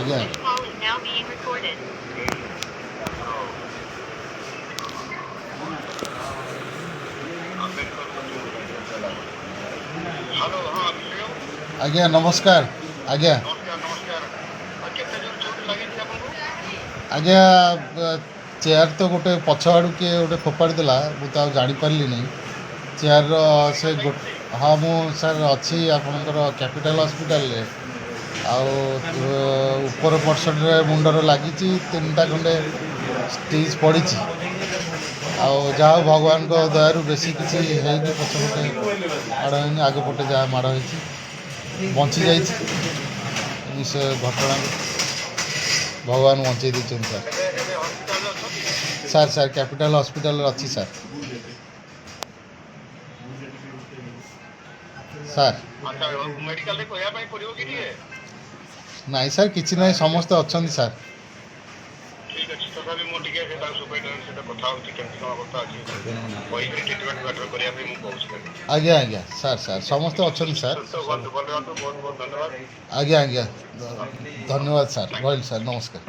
ଆଜ୍ଞା This call is now being recorded. Hello ହଁ ବିଜୟ ଆଜ୍ଞା ନମସ୍କାର ଆଜ୍ଞା ନମସ୍କାର ନମସ୍କାର କେତେ ଜୋର ଚୋଟ ଲାଗିଛି ଆପଣଙ୍କୁ? ଆଜ୍ଞା ଚେୟାର ତ ଗୋଟେ ପଛ ଆଡ଼ୁ କିଏ ଗୋଟେ ଫୋପାଡ଼ି ଦେଲା ମୁଁ ତ ଆଉ ଜାଣିପାରିଲିନି ଚେୟାରର ସେ ହଁ ମୁଁ ସାର୍ ଅଛି ଆପଣଙ୍କର କ୍ୟାପିଟାଲ ହସ୍ପିଟାଲରେ ଆଉ ଉପର ପର୍ସନରେ ମୁଣ୍ଡରେ ଲାଗିଛି 3ଟା ଖଣ୍ଡେ ଷ୍ଟିଚ୍ ପଡ଼ିଛି ଆଉ ଯାହା ହଉ ଭଗବାନଙ୍କ ଦୟାରୁ ବେଶୀ କିଛି ହେଇନି ପଛପଟେ ମାଡ଼ ହେଇନି ଆଗପଟେ ଯାହା ମାଡ଼ ହେଇଛି ବଞ୍ଚି ଯାଇଛି ସେ ଘଟଣାରୁ ଭଗବାନ ବଞ୍ଚେଇ ଦେଇଛନ୍ତି ସାର୍ ଏବେ ହସ୍ପିଟାଲରେ ଅଛନ୍ତି? ସାର୍ କ୍ୟାପିଟାଲ ହସ୍ପିଟାଲରେ ଅଛି ସାର୍ ସାର୍ ଆଚ୍ଛା ମେଡିକାଲରେ କହିବା ପାଇଁ ପଡ଼ିବ କି ଟିକେ? ନାଇଁ ସାର୍ କିଛି ନାହିଁ ସମସ୍ତେ ଅଛନ୍ତି ସାର୍ ଠିକ୍ ଅଛି ତଥାପି ମୁଁ ଟିକେ ତାଙ୍କ ସୁପରିଟେଣ୍ଡେଣ୍ଟ ସହିତ କଥା ହେଉଛି କେମିତି କ'ଣ ଅବସ୍ଥା ଅଛି କହିକିରି ଟ୍ରିଟମେଣ୍ଟ ବେଟର କରିବା ପାଇଁ ମୁଁ କହୁଛି ତାକୁ। ଆଜ୍ଞା ସାର୍ ସମସ୍ତେ ଅଛନ୍ତି ସାର୍ ସୁସ୍ଥ ହୁଅନ୍ତୁ ଭଲ ରୁହନ୍ତୁ ବହୁତ ବହୁତ ଧନ୍ୟବାଦ। ଆଜ୍ଞା ଧନ୍ୟବାଦ ସାର୍ ରହିଲି ସାର୍ ନମସ୍କାର